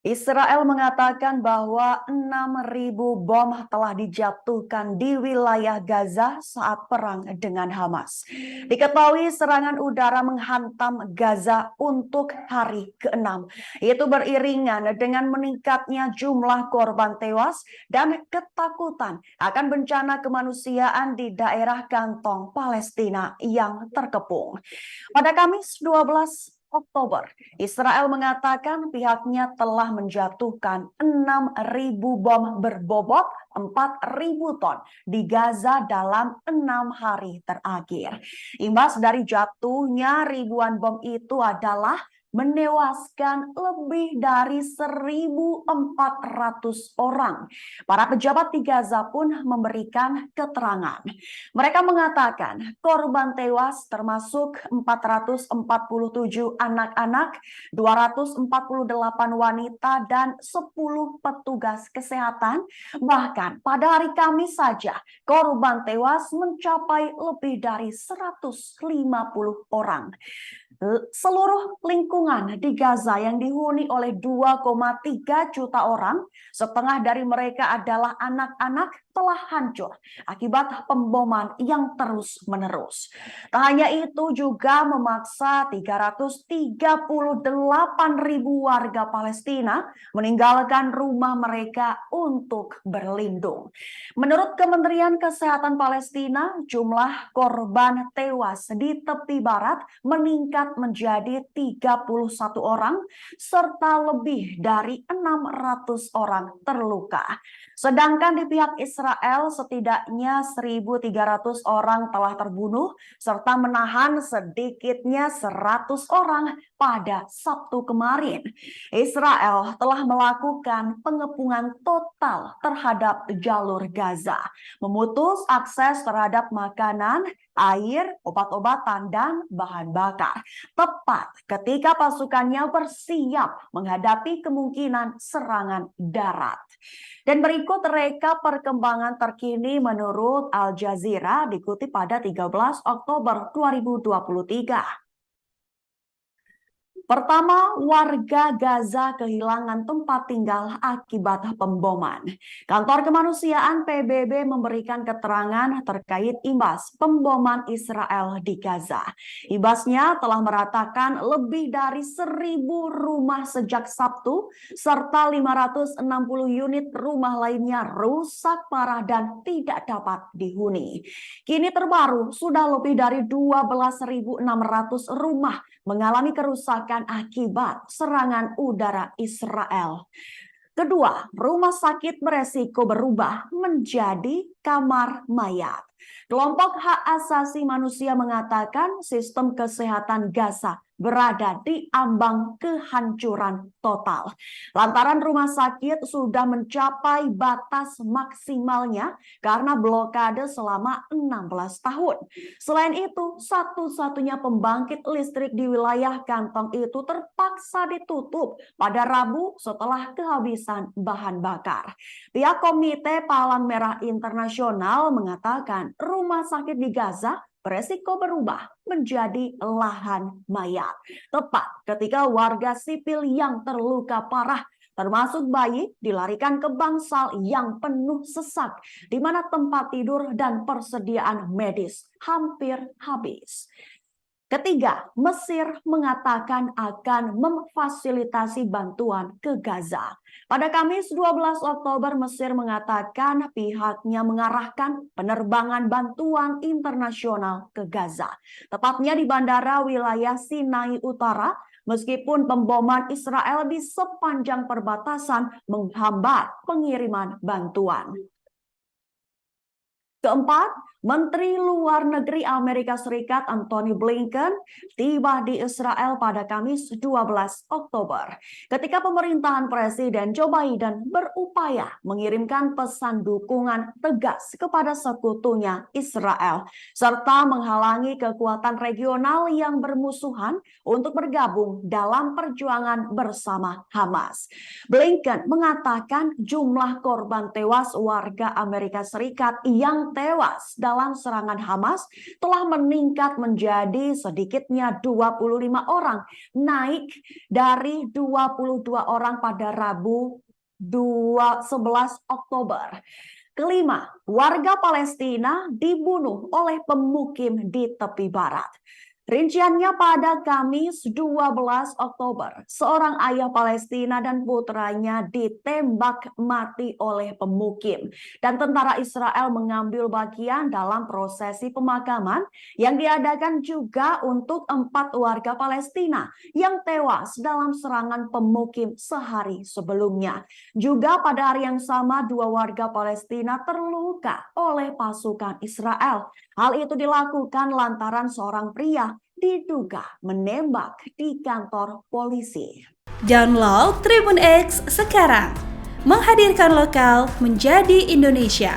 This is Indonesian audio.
Israel mengatakan bahwa 6.000 bom telah dijatuhkan di wilayah Gaza saat perang dengan Hamas. Diketahui serangan udara menghantam Gaza untuk hari ke-6. Itu beriringan dengan meningkatnya jumlah korban tewas dan ketakutan akan bencana kemanusiaan di daerah kantong Palestina yang terkepung. Pada Kamis 12 Oktober, Israel mengatakan pihaknya telah menjatuhkan 6.000 bom berbobot 4.000 ton di Gaza dalam 6 hari terakhir. Imbas dari jatuhnya ribuan bom itu adalah menewaskan lebih dari 1.400 orang. Para pejabat di Gaza pun memberikan keterangan. Mereka mengatakan korban tewas termasuk 447 anak-anak, 248 wanita, dan 10 petugas kesehatan. Bahkan pada hari Kamis saja, korban tewas mencapai lebih dari 150 orang. Seluruh lingkungan di Gaza yang dihuni oleh 2,3 juta orang, setengah dari mereka adalah anak-anak, telah hancur akibat pemboman yang terus-menerus. Tak hanya itu, juga memaksa 338.000 warga Palestina meninggalkan rumah mereka untuk berlindung. Menurut Kementerian Kesehatan Palestina, jumlah korban tewas di tepi barat meningkat menjadi 31 orang serta lebih dari 600 orang terluka. Sedangkan di pihak Israel setidaknya 1.300 orang telah terbunuh serta menahan sedikitnya 100 orang pada Sabtu kemarin. Israel telah melakukan pengepungan total terhadap jalur Gaza, memutus akses terhadap makanan, air, obat-obatan, dan bahan bakar. Tepat ketika pasukannya bersiap menghadapi kemungkinan serangan darat. Dan berikut reka perkembangan terkini menurut Al Jazeera dikutip pada 13 Oktober 2023. Pertama, warga Gaza kehilangan tempat tinggal akibat pemboman. Kantor Kemanusiaan PBB memberikan keterangan terkait imbas pemboman Israel di Gaza. Imbasnya telah meratakan lebih dari 1.000 rumah sejak Sabtu, serta 560 unit rumah lainnya rusak parah dan tidak dapat dihuni. Kini terbaru, sudah lebih dari 12.600 rumah mengalami kerusakan akibat serangan udara Israel. Kedua, rumah sakit beresiko berubah menjadi kamar mayat. Kelompok hak asasi manusia mengatakan sistem kesehatan Gaza berada di ambang kehancuran total. Lantaran rumah sakit sudah mencapai batas maksimalnya karena blokade selama 16 tahun. Selain itu, satu-satunya pembangkit listrik di wilayah kantong itu terpaksa ditutup pada Rabu setelah kehabisan bahan bakar. Pihak Komite Palang Merah Internasional mengatakan rumah sakit di Gaza beresiko berubah menjadi lahan mayat. Tepat ketika warga sipil yang terluka parah termasuk bayi dilarikan ke bangsal yang penuh sesak, di mana tempat tidur dan persediaan medis hampir habis. Ketiga, Mesir mengatakan akan memfasilitasi bantuan ke Gaza. Pada Kamis 12 Oktober, Mesir mengatakan pihaknya mengarahkan penerbangan bantuan internasional ke Gaza, tepatnya di bandara wilayah Sinai Utara, meskipun pemboman Israel di sepanjang perbatasan menghambat pengiriman bantuan. Keempat, Menteri Luar Negeri Amerika Serikat Antony Blinken tiba di Israel pada Kamis 12 Oktober. Ketika pemerintahan Presiden Joe Biden berupaya mengirimkan pesan dukungan tegas kepada sekutunya Israel, serta menghalangi kekuatan regional yang bermusuhan untuk bergabung dalam perjuangan bersama Hamas. Blinken mengatakan jumlah korban tewas warga Amerika Serikat yang yang tewas dalam serangan Hamas telah meningkat menjadi sedikitnya 25 orang, naik dari 22 orang pada Rabu 11 Oktober. Kelima, warga Palestina dibunuh oleh pemukim di tepi barat. Rinciannya pada Kamis 12 Oktober, seorang ayah Palestina dan putranya ditembak mati oleh pemukim. Dan tentara Israel mengambil bagian dalam prosesi pemakaman yang diadakan juga untuk 4 warga Palestina yang tewas dalam serangan pemukim sehari sebelumnya. Juga pada hari yang sama, 2 warga Palestina terluka oleh pasukan Israel. Hal itu dilakukan lantaran seorang pria diduga menembak di kantor polisi. Download Tribun X sekarang, menghadirkan lokal menjadi Indonesia.